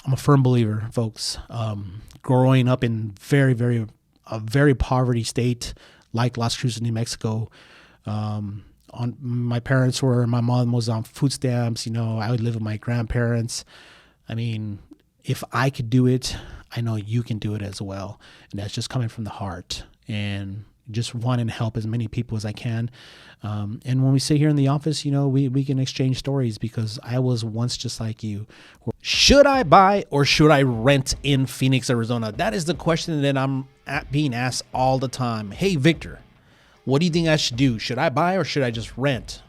I'm a firm believer, folks. Growing up in a very poverty state like Las Cruces, New Mexico, my mom was on food stamps. I would live with my grandparents. I mean, if I could do it, I know you can do it as well. And that's just coming from the heart and just wanting to help as many people as I can. And when we sit here in the office, we can exchange stories because I was once just like you. Should I buy or should I rent in Phoenix, Arizona? That is the question that I'm being asked all the time. Hey, Victor, what do you think I should do? Should I buy or should I just rent?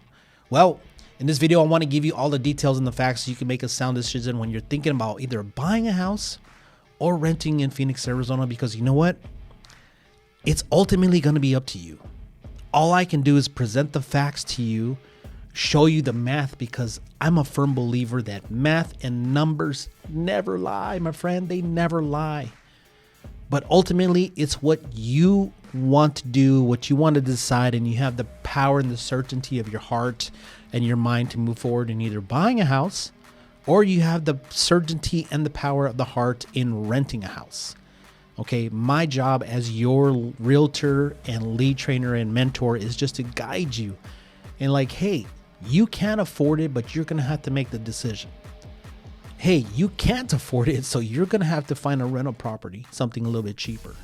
Well, in this video, I want to give you all the details and the facts so you can make a sound decision when you're thinking about either buying a house or renting in Phoenix, Arizona, because you know what? It's ultimately going to be up to you. All I can do is present the facts to you, show you the math, because I'm a firm believer that math and numbers never lie, my friend. They never lie. But ultimately, it's what you want to do, what you want to decide, and you have the power and the certainty of your heart and your mind to move forward in either buying a house, or you have the certainty and the power of the heart in renting a house. Okay, my job as your realtor and lead trainer and mentor is just to guide you and hey, you can't afford it, but you're going to have to make the decision. Hey, you can't afford it, so you're going to have to find a rental property, something a little bit cheaper.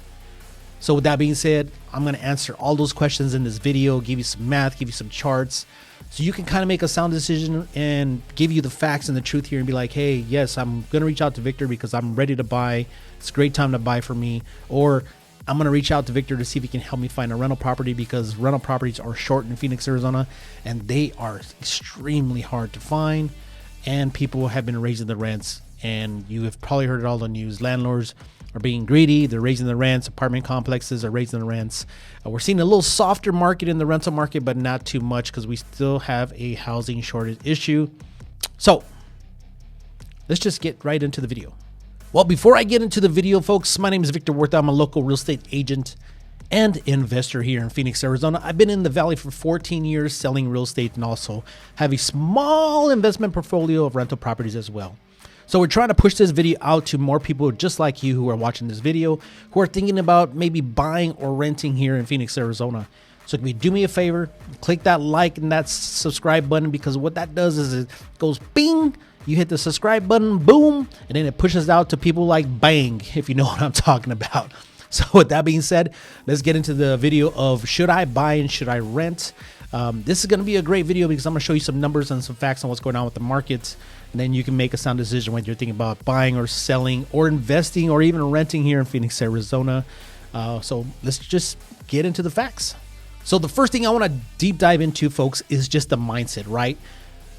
So with that being said, I'm going to answer all those questions in this video, give you some math, give you some charts, so you can kind of make a sound decision and give you the facts and the truth here and be like, hey, yes, I'm going to reach out to Victor because I'm ready to buy. It's a great time to buy for me. Or I'm going to reach out to Victor to see if he can help me find a rental property because rental properties are short in Phoenix, Arizona, and they are extremely hard to find. And people have been raising the rents, and you have probably heard it all on the news. Landlords are being greedy. They're raising the rents. Apartment complexes are raising the rents. We're seeing a little softer market in the rental market, but not too much because we still have a housing shortage issue. So let's just get right into the video. Well, before I get into the video, folks, my name is Victor Huerta. I'm a local real estate agent and investor here in Phoenix, Arizona. I've been in the Valley for 14 years selling real estate and also have a small investment portfolio of rental properties as well. So we're trying to push this video out to more people just like you who are watching this video, who are thinking about maybe buying or renting here in Phoenix, Arizona. So can you do me a favor, click that like and that subscribe button, because what that does is it goes bing, you hit the subscribe button, boom, and then it pushes out to people like bang, if you know what I'm talking about. So with that being said, let's get into the video of should I buy and should I rent? This is going to be a great video because I'm going to show you some numbers and some facts on what's going on with the markets. And then you can make a sound decision when you're thinking about buying or selling or investing or even renting here in Phoenix, Arizona. So let's just get into the facts. So the first thing I want to deep dive into, folks, is just the mindset, right?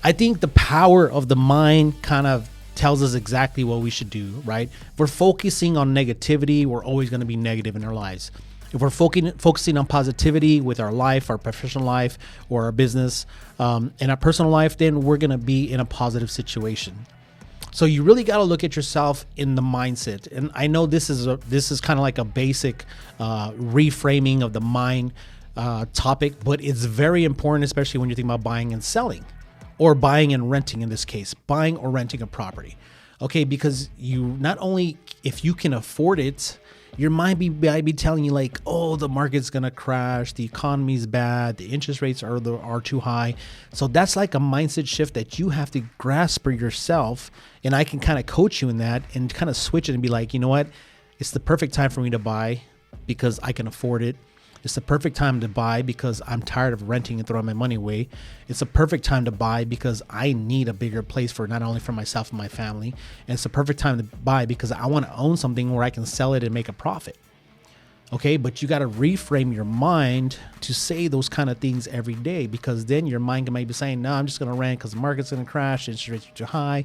I think the power of the mind kind of tells us exactly what we should do, right? If we're focusing on negativity, we're always going to be negative in our lives. If we're focusing on positivity with our life, our professional life, or our business, and our personal life, then we're going to be in a positive situation. So you really got to look at yourself in the mindset. And I know this is kind of like a basic reframing of the mind topic, but it's very important, especially when you're thinking about buying and selling, or buying and renting in this case, buying or renting a property. Okay, because you not only, if you can afford it, your mind might be telling you like, oh, the market's gonna crash, the economy's bad, the interest rates are too high. So that's like a mindset shift that you have to grasp for yourself. And I can kind of coach you in that and kind of switch it and be like, you know what? It's the perfect time for me to buy because I can afford it. It's the perfect time to buy because I'm tired of renting and throwing my money away. It's a perfect time to buy because I need a bigger place for not only for myself and my family. And it's the perfect time to buy because I want to own something where I can sell it and make a profit. Okay, but you got to reframe your mind to say those kind of things every day, because then your mind might be saying, no, I'm just going to rent because the market's going to crash, interest rates are too high,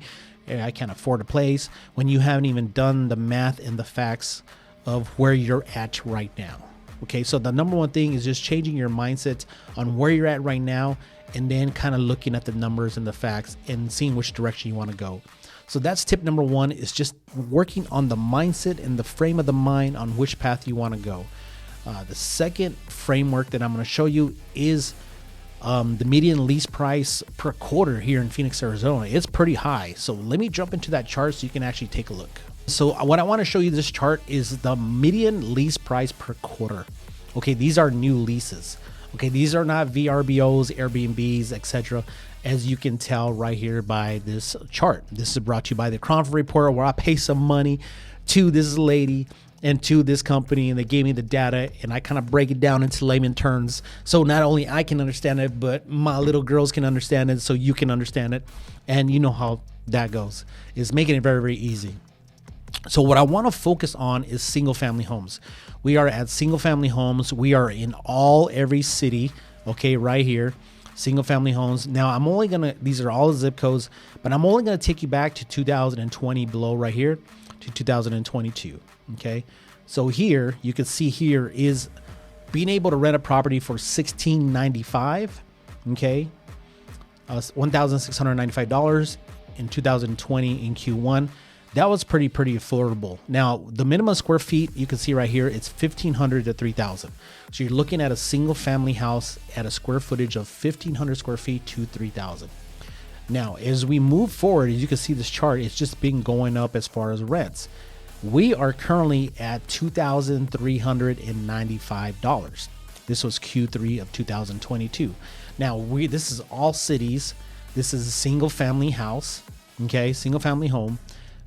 I can't afford a place, when you haven't even done the math and the facts of where you're at right now. Okay, so the number one thing is just changing your mindset on where you're at right now, and then kind of looking at the numbers and the facts and seeing which direction you want to go. So that's tip number one, is just working on the mindset and the frame of the mind on which path you want to go. The second framework that I'm going to show you is The median lease price per quarter here in Phoenix, Arizona, it's pretty high. So let me jump into that chart so you can actually take a look. So what I want to show you this chart is the median lease price per quarter. Okay, these are new leases. Okay, these are not VRBOs, Airbnbs, etc. As you can tell right here by this chart. This is brought to you by the Crawford Report, where I pay some money to this lady and to this company, and they gave me the data, and I kind of break it down into layman terms. So not only I can understand it, but my little girls can understand it, so you can understand it. And you know how that goes. It's making it very, very easy. So what I want to focus on is single family homes. We are at single family homes. We are in every city, okay, right here. Single family homes. Now I'm only gonna, these are all the zip codes, but I'm only gonna take you back to 2020 below right here to 2022. Okay. So here you can see here is being able to rent a property for $1,695. Okay. $1,695 in 2020 in Q1. That was pretty affordable. Now, the minimum square feet, you can see right here, it's 1,500 to 3,000. So you're looking at a single family house at a square footage of 1,500 square feet to 3,000. Now, as we move forward, as you can see this chart, it's just been going up as far as rents. We are currently at $2,395. This was Q3 of 2022. Now, this is all cities. This is a single family house, okay, single family home,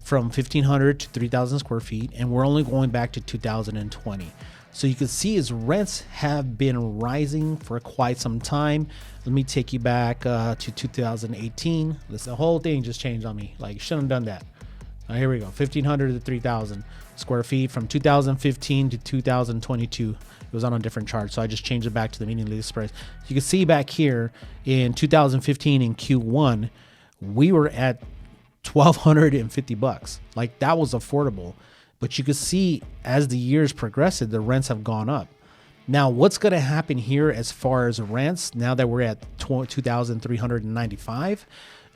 from 1,500 to 3,000 square feet, and we're only going back to 2020. So you can see his rents have been rising for quite some time. Let me take you back to 2018. The whole thing just changed on me. Like, shouldn't have done that. Here we go, 1,500 to 3,000 square feet from 2015 to 2022. It was on a different chart, so I just changed it back to the median lease price. You can see back here in 2015 in Q1, we were at $1,250. Like, that was affordable. But you can see as the years progressed, the rents have gone up. Now, what's going to happen here as far as rents now that we're at 2,395?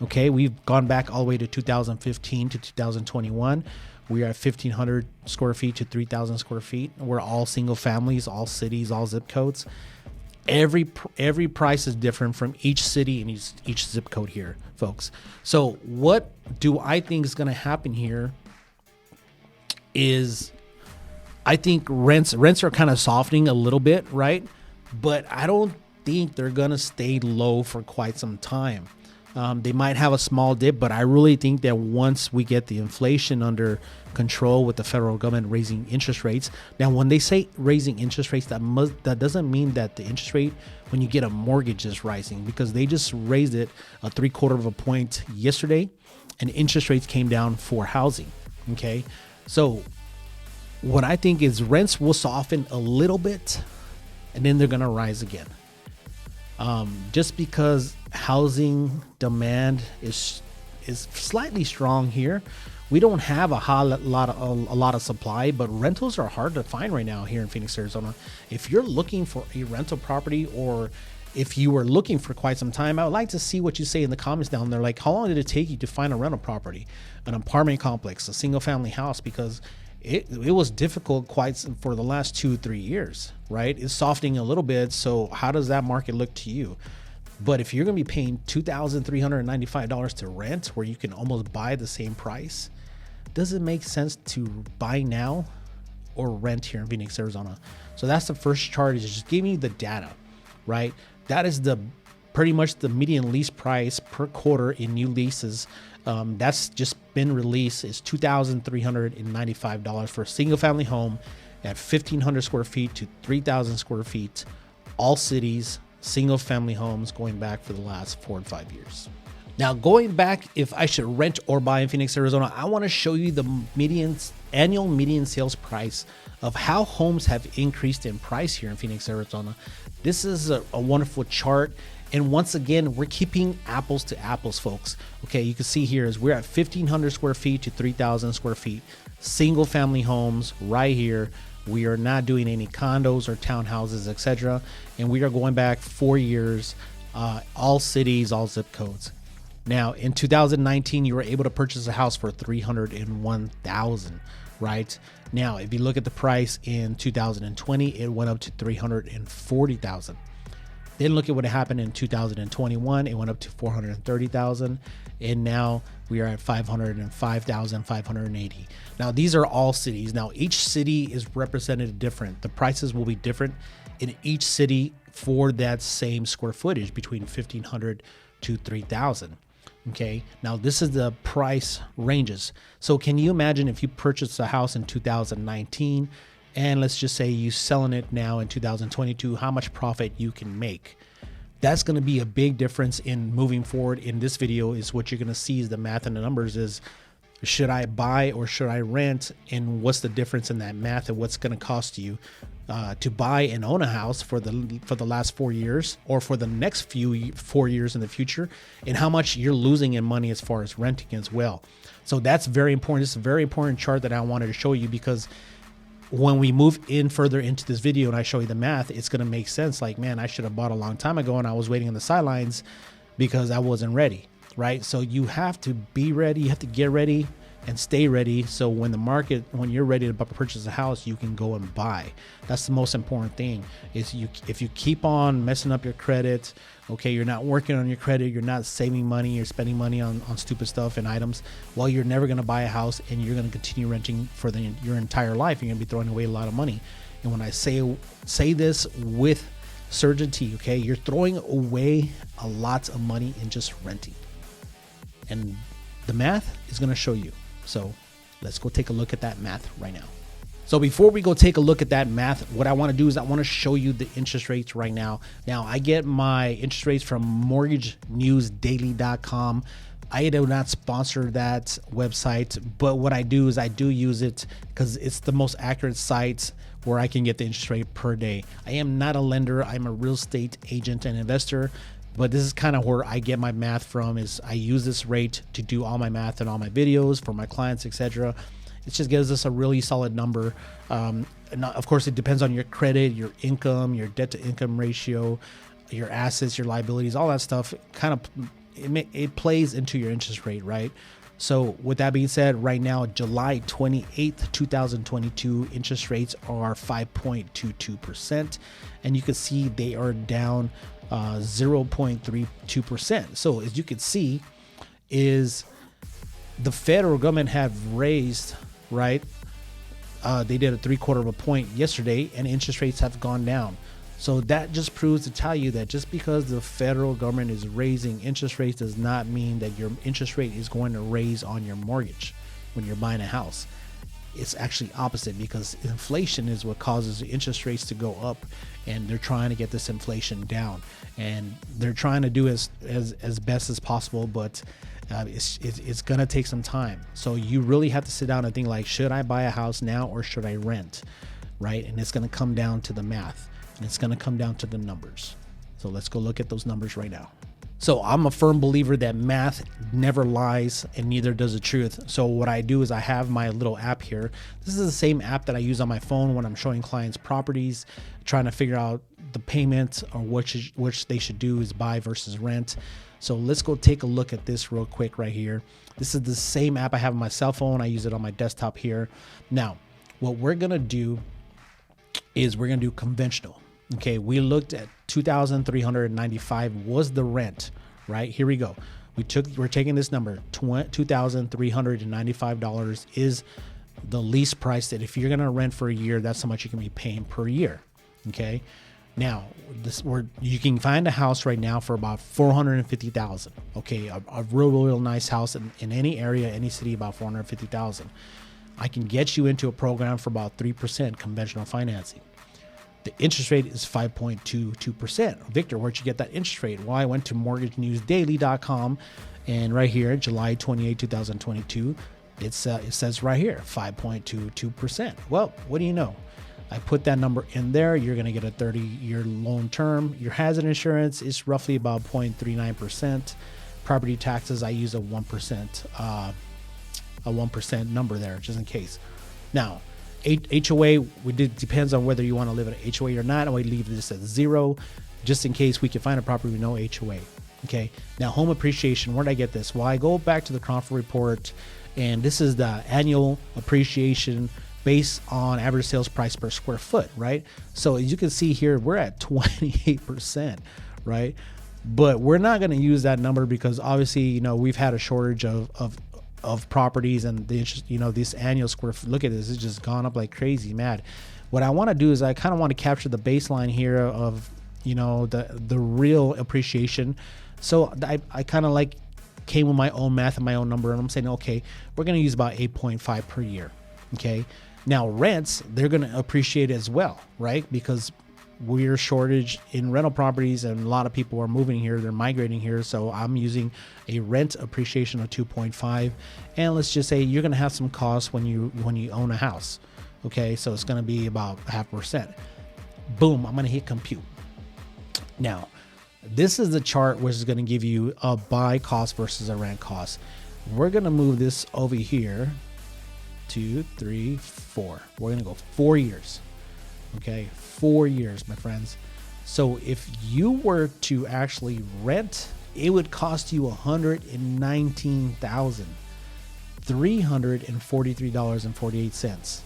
Okay, we've gone back all the way to 2015 to 2021. We are at 1,500 square feet to 3,000 square feet. We're all single families, all cities, all zip codes. Every price is different from each city and each zip code here, folks. So what do I think is going to happen here is I think rents are kind of softening a little bit, right? But I don't think they're going to stay low for quite some time. They might have a small dip, but I really think that once we get the inflation under control with the federal government raising interest rates. Now, when they say raising interest rates, that doesn't mean that the interest rate when you get a mortgage is rising, because they just raised it a 3/4 of a point yesterday, and interest rates came down for housing. Okay, so what I think is rents will soften a little bit, and then they're gonna rise again. Just because housing demand is slightly strong here. We don't have a lot of supply, but rentals are hard to find right now here in Phoenix, Arizona. If you're looking for a rental property, or if you were looking for quite some time, I would like to see what you say in the comments down there. Like, how long did it take you to find a rental property, an apartment complex, a single family house? Because it was difficult for the last 2-3 years, right? It's softening a little bit. So how does that market look to you? But if you're going to be paying $2,395 to rent, where you can almost buy the same price, does it make sense to buy now or rent here in Phoenix, Arizona? So that's the first chart, is just giving you the data, right? That is pretty much the median lease price per quarter in new leases. That's just been released, is $2,395 for a single family home at 1,500 square feet to 3,000 square feet, all cities, single family homes, going back for the last 4 and 5 years. Now, going back, if I should rent or buy in Phoenix, Arizona, I want to show you the annual median sales price of how homes have increased in price here in Phoenix, Arizona. This is a wonderful chart. And once again, we're keeping apples to apples, folks. Okay, you can see here is we're at 1,500 square feet to 3,000 square feet, single family homes right here. We are not doing any condos or townhouses, etc. And we are going back 4 years, all cities, all zip codes. Now, in 2019, you were able to purchase a house for $301,000, right? Now, if you look at the price in 2020, it went up to $340,000. Then look at what happened in 2021. It went up to 430,000, and now we are at 505,580. Now these are all cities. Now each city is represented different. The prices will be different in each city for that same square footage between 1,500 to 3,000. Okay, now this is the price ranges. So can you imagine if you purchased a house in 2019 and let's just say you selling it now in 2022, how much profit you can make? That's going to be a big difference in moving forward. In this video is what you're going to see is the math and the numbers is, should I buy or should I rent, and what's the difference in that math and what's going to cost you to buy and own a house for the last 4 years or for the next 4 years in the future, and how much you're losing in money as far as renting as well. So that's very important. It's a very important chart that I wanted to show you, because when we move in further into this video and I show you the math, it's going to make sense. Like, man, I should have bought a long time ago and I was waiting on the sidelines because I wasn't ready, right? So you have to be ready. You have to get ready and stay ready. So when when you're ready to purchase a house, you can go and buy. That's the most important thing is if you keep on messing up your credit, okay, you're not working on your credit, you're not saving money, you're spending money on stupid stuff and items, well, you're never going to buy a house and you're going to continue renting for your entire life. You're going to be throwing away a lot of money. And when I say this with certainty, okay, you're throwing away a lot of money in just renting. And the math is going to show you. So let's go take a look at that math right now. So before we go take a look at that math, what I want to do is I want to show you the interest rates right now. Now I get my interest rates from mortgagenewsdaily.com. I do not sponsor that website, but what I do is I do use it because it's the most accurate site where I can get the interest rate per day. I am not a lender. I'm a real estate agent and investor. But this is kind of where I get my math from, is I use this rate to do all my math and all my videos for my clients, etc. It just gives us a really solid number. And of course, it depends on your credit, your income, your debt to income ratio, your assets, your liabilities, all that stuff. It plays into your interest rate, right? So with that being said, right now, July 28th, 2022, interest rates are 5.22%. And you can see they are down 0.32%. So as you can see, is the federal government have raised, right? They did a 3/4 of a point yesterday, and interest rates have gone down. So that just proves to tell you that just because the federal government is raising interest rates does not mean that your interest rate is going to raise on your mortgage when you're buying a house. It's actually opposite, because inflation is what causes the interest rates to go up, and they're trying to get this inflation down, and they're trying to do as best as possible, but it's gonna take some time. So you really have to sit down and think, like, should I buy a house now or should I rent, right? And it's gonna come down to the math, and it's gonna come down to the numbers. So let's go look at those numbers right now. So I'm a firm believer that math never lies, and neither does the truth. So what I do is I have my little app here. This is the same app that I use on my phone when I'm showing clients properties, trying to figure out the payment or which they should do is buy versus rent. So let's go take a look at this real quick right here. This is the same app I have on my cell phone. I use it on my desktop here. Now, what we're going to do is we're going to do conventional. Okay, we looked at 2,395 was the rent, right? Here we go. We're taking this number, $2,395 is the lease price, that if you're gonna rent for a year, that's how much you can be paying per year. Okay, now you can find a house right now for about $450,000. Okay, a real nice house in any area, any city, about $450,000. I can get you into a program for about 3% conventional financing. The interest rate is 5.22%. Victor, where'd you get that interest rate? Well, I went to mortgagenewsdaily.com, and right here, July 28, 2022, it says right here, 5.22%. Well, what do you know? I put that number in there. You're going to get a 30-year loan term. Your hazard insurance is roughly about 0.39%. Property taxes, I use a 1% number there, just in case. Now, HOA, depends on whether you want to live in an HOA or not. I would leave this at 0, just in case we can find a property with no HOA. Okay. Now, home appreciation, where did I get this? Well, I go back to the Crawford report, and this is the annual appreciation based on average sales price per square foot, right? So as you can see here, we're at 28%, right? But we're not going to use that number because obviously, you know, we've had a shortage of properties, and the interest, you know, this annual square foot, look at this, it's just gone up like crazy mad. What I want to do is I kind of want to capture the baseline here of, you know, the real appreciation. So I kind of like came with my own math and my own number, and I'm saying, okay, we're going to use about 8.5 per year. Okay. Now rents, they're going to appreciate as well, right? Because we're shortage in rental properties and a lot of people are moving here, they're migrating here. So I'm using a rent appreciation of 2.5. And let's just say you're going to have some costs when you own a house. Okay. So it's going to be about 0.5%. Boom. I'm going to hit compute. Now, this is the chart which is going to give you a buy cost versus a rent cost. We're going to move this over here. 2, 3, 4. We're going to go 4 years. Okay, 4 years, my friends. So if you were to actually rent, it would cost you $119,343.48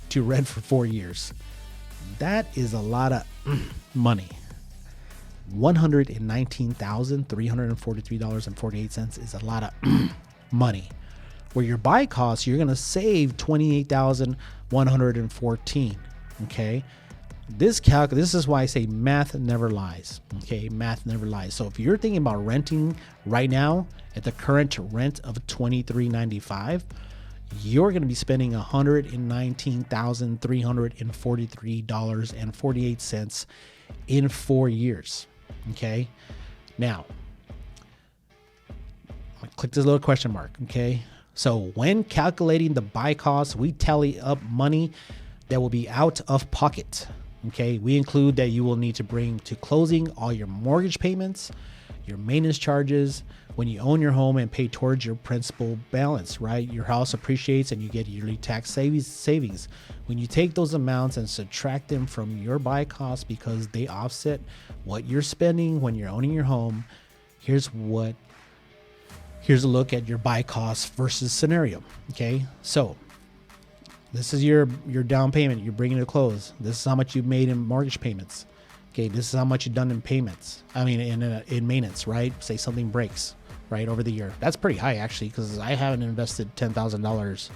to rent for 4 years. That is a lot of money. $119,343.48 is a lot of money. Where your buy costs, you're going to save $28,114. Okay. This is why I say math never lies. Okay. Math never lies. So if you're thinking about renting right now at the current rent of $23.95, you're going to be spending $119,343.48 in 4 years. Okay. Now, click this little question mark. Okay. So when calculating the buy cost, we tally up money that will be out of pocket. Okay. We include that you will need to bring to closing all your mortgage payments, your maintenance charges, when you own your home, and pay towards your principal balance, right? Your house appreciates and you get yearly tax savings. When you take those amounts and subtract them from your buy cost because they offset what you're spending when you're owning your home, here's a look at your buy cost versus scenario. Okay. So this is your down payment. You're bringing it to close. This is how much you've made in mortgage payments. Okay. This is how much you've done in payments. I mean, in maintenance, right? Say something breaks right over the year. That's pretty high actually, because I haven't invested $10,000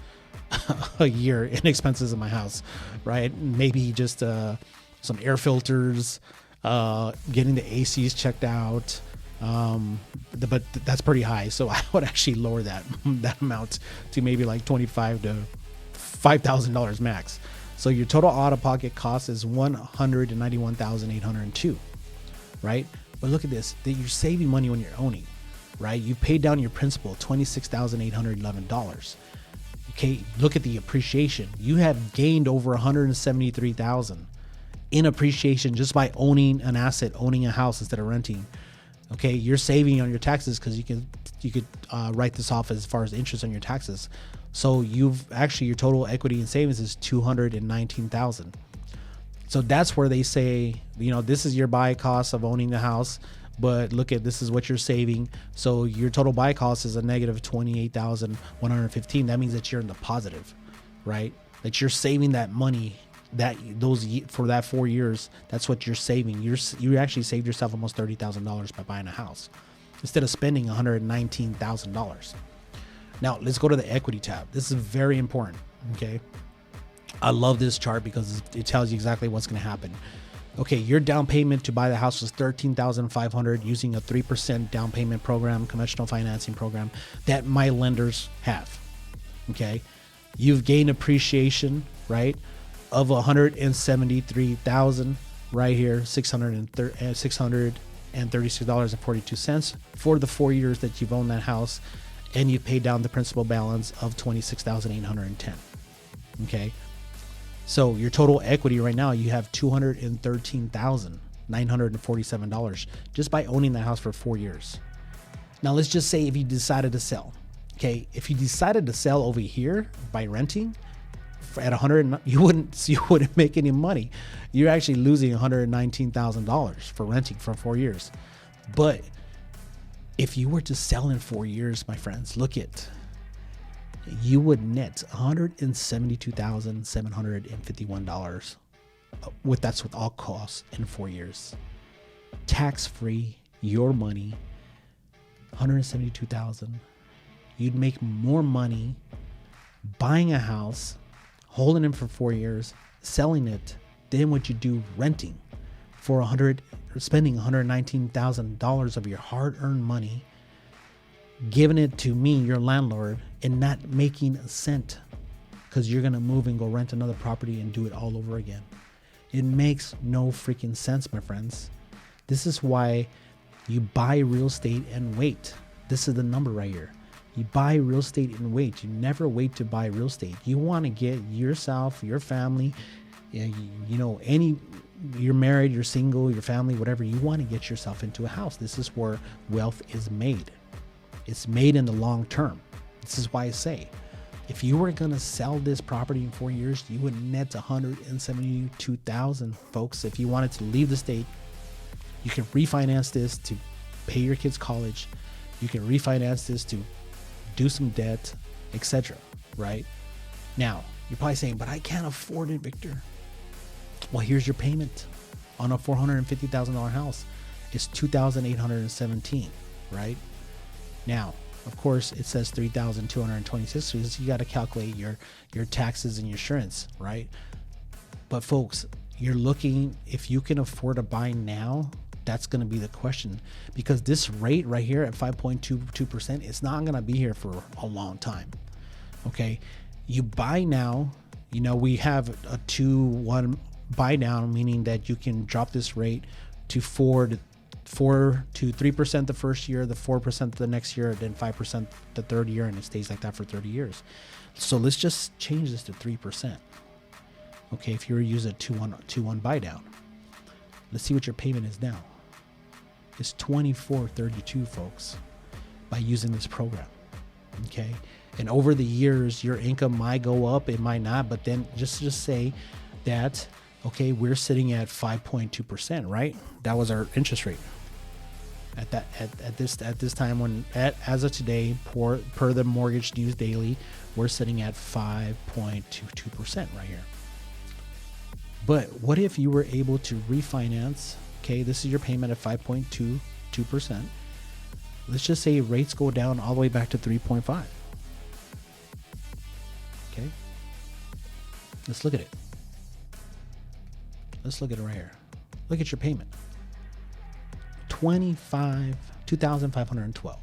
a year in expenses in my house, right? Maybe just some air filters, getting the ACs checked out. But that's pretty high. So I would actually lower that amount to maybe like $25,000 to $5,000 max. So your total out-of-pocket cost is $191,802, right? But look at this, that you're saving money when you're owning, right? You paid down your principal, $26,811. Okay, look at the appreciation. You have gained over $173,000 in appreciation just by owning an asset, owning a house instead of renting. Okay, you're saving on your taxes because you could write this off as far as interest on your taxes. So you've actually, your total equity and savings is $219,000. So that's where they say, you know, this is your buy cost of owning the house, but look at, this is what you're saving. So your total buy cost is a negative $28,115. That means that you're in the positive, right? That you're saving that money, for that 4 years. That's what you're saving. You actually saved yourself almost $30,000 by buying a house instead of spending $119,000. Now let's go to the equity tab. This is very important. Okay. I love this chart because it tells you exactly what's going to happen. Okay. Your down payment to buy the house was $13,500 using a 3% down payment program, conventional financing program that my lenders have. Okay. You've gained appreciation, right, of $173,000 right here, $636.42 for the 4 years that you've owned that house, and you paid down the principal balance of $26,810. Okay, so your total equity right now, you have $213,947 just by owning the house for 4 years. Now let's just say if you decided to sell. Okay, if you decided to sell over here by renting at 100, you wouldn't make any money. You're actually losing $119,000 for renting for 4 years. But if you were to sell in 4 years, my friends, look at, you would net $172,751 that's with all costs in 4 years. tax-free, your money, $172,000. You'd make more money buying a house, holding it for 4 years, selling it, than what you do renting for spending $119,000 of your hard-earned money, giving it to me, your landlord, and not making a cent because you're going to move and go rent another property and do it all over again. It makes no freaking sense, my friends. This is why you buy real estate and wait. This is the number right here. You buy real estate and wait. You never wait to buy real estate. You want to get yourself, your family, you're married, you're single, your family, whatever, you want to get yourself into a house. This is where wealth is made. It's made in the long term. This is why I say, if you were going to sell this property in 4 years, you would net $172,000, folks. If you wanted to leave the state, you can refinance this to pay your kids' college. You can refinance this to do some debt, etc. Right? Now, you're probably saying, but I can't afford it, Victor. Well, here's your payment on a $450,000 house. It's $2,817, right? Now, of course, it says $3,226. So you got to calculate your taxes and your insurance, right? But folks, you're looking, if you can afford to buy now, that's going to be the question, because this rate right here at 5.22%, it's not going to be here for a long time. Okay. You buy now, we have a 2-1 buy down, meaning that you can drop this rate to 4 to 3% the first year, the 4% the next year, then 5% the third year, and it stays like that for 30 years. So let's just change this to 3%. Okay, if you were to use a 2-1 buy down, let's see what your payment is now. It's $24.32, folks, by using this program. Okay, and over the years, your income might go up, it might not, but then just say that, okay, we're sitting at 5.2%, right? That was our interest rate at this time, as of today, per the Mortgage News Daily, we're sitting at 5.22% right here. But what if you were able to refinance? Okay, this is your payment at 5.22%. Let's just say rates go down all the way back to 3.5. Okay, let's look at it. Let's look at it right here. Look at your payment. $2,512.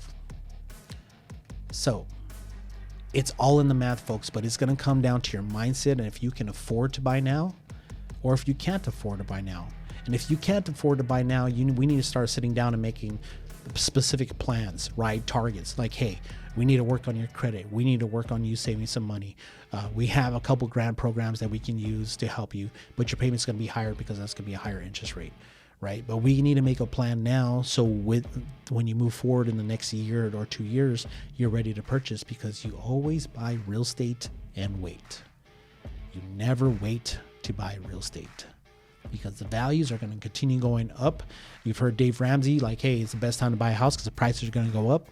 So it's all in the math, folks, but it's going to come down to your mindset and if you can afford to buy now or if you can't afford to buy now. And if you can't afford to buy now, we need to start sitting down and making specific plans, right? Targets like, hey, we need to work on your credit. We need to work on you saving some money. We have a couple grant programs that we can use to help you, but your payment's going to be higher because that's going to be a higher interest rate, right? But we need to make a plan now, so when you move forward in the next year or 2 years, you're ready to purchase, because you always buy real estate and wait. You never wait to buy real estate, because the values are going to continue going up. You've heard Dave Ramsey like, hey, it's the best time to buy a house because the prices are going to go up.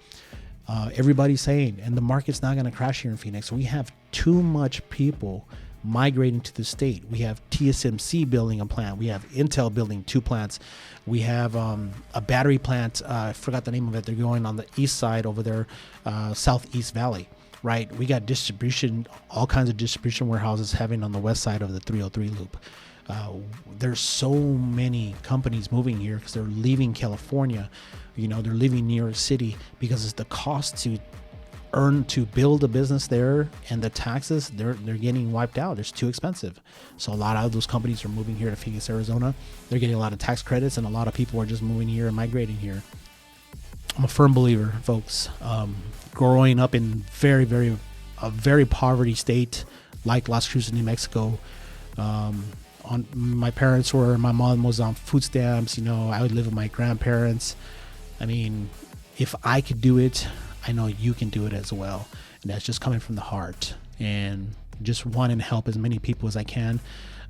Everybody's saying, and the market's not going to crash here in Phoenix. We have too much people migrating to the state. We have TSMC building a plant. We have Intel building 2 plants. We have a battery plant. I forgot the name of it. They're going on the east side over there, Southeast Valley, right? We got distribution, all kinds of distribution warehouses having on the west side of the 303 loop. There's so many companies moving here because they're leaving California. They're leaving New York City because it's the cost to build a business there, and the taxes, they're getting wiped out. It's too expensive. So a lot of those companies are moving here to Phoenix, Arizona. They're getting a lot of tax credits, and a lot of people are just moving here and migrating here. I'm a firm believer, folks. Growing up in a very poverty state like Las Cruces, New Mexico, my mom was on food stamps. I would live with my grandparents. I mean, if I could do it, I know you can do it as well. And that's just coming from the heart and just wanting to help as many people as I can.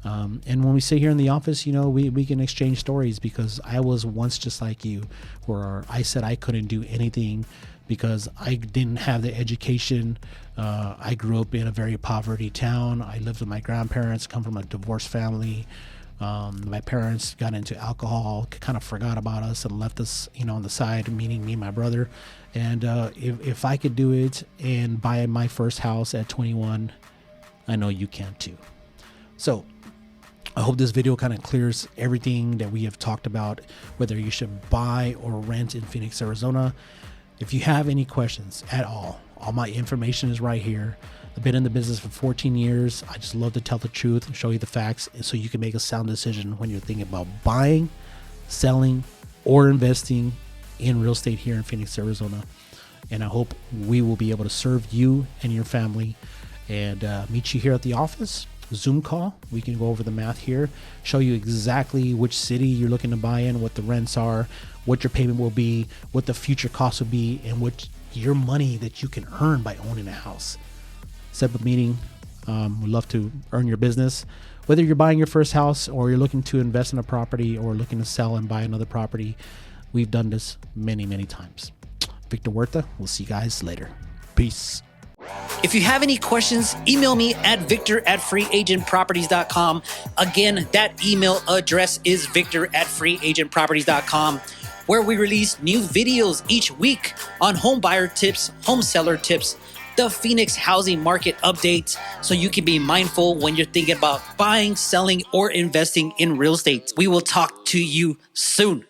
And when we sit here in the office, we can exchange stories, because I was once just like you, where I said I couldn't do anything because I didn't have the education. I grew up in a very poverty town. I lived with my grandparents, come from a divorced family. My parents got into alcohol, kind of forgot about us and left us, on the side, meaning me and my brother. And if I could do it and buy my first house at 21, I know you can too. So I hope this video kind of clears everything that we have talked about, whether you should buy or rent in Phoenix, Arizona. If you have any questions at all my information is right here. I've been in the business for 14 years. I just love to tell the truth and show you the facts so you can make a sound decision when you're thinking about buying, selling, or investing in real estate here in Phoenix, Arizona. And I hope we will be able to serve you and your family and meet you here at the office. Zoom call. We can go over the math here, show you exactly which city you're looking to buy in, what the rents are, what your payment will be, what the future costs will be, and what your money that you can earn by owning a house. Set up a meeting. We'd love to earn your business. Whether you're buying your first house or you're looking to invest in a property or looking to sell and buy another property, we've done this many, many times. Victor Huerta. We'll see you guys later. Peace. If you have any questions, email me at victor@freeagentproperties.com. Again, that email address is victor@freeagentproperties.com, where we release new videos each week on home buyer tips, home seller tips, the Phoenix housing market updates, so you can be mindful when you're thinking about buying, selling, or investing in real estate. We will talk to you soon.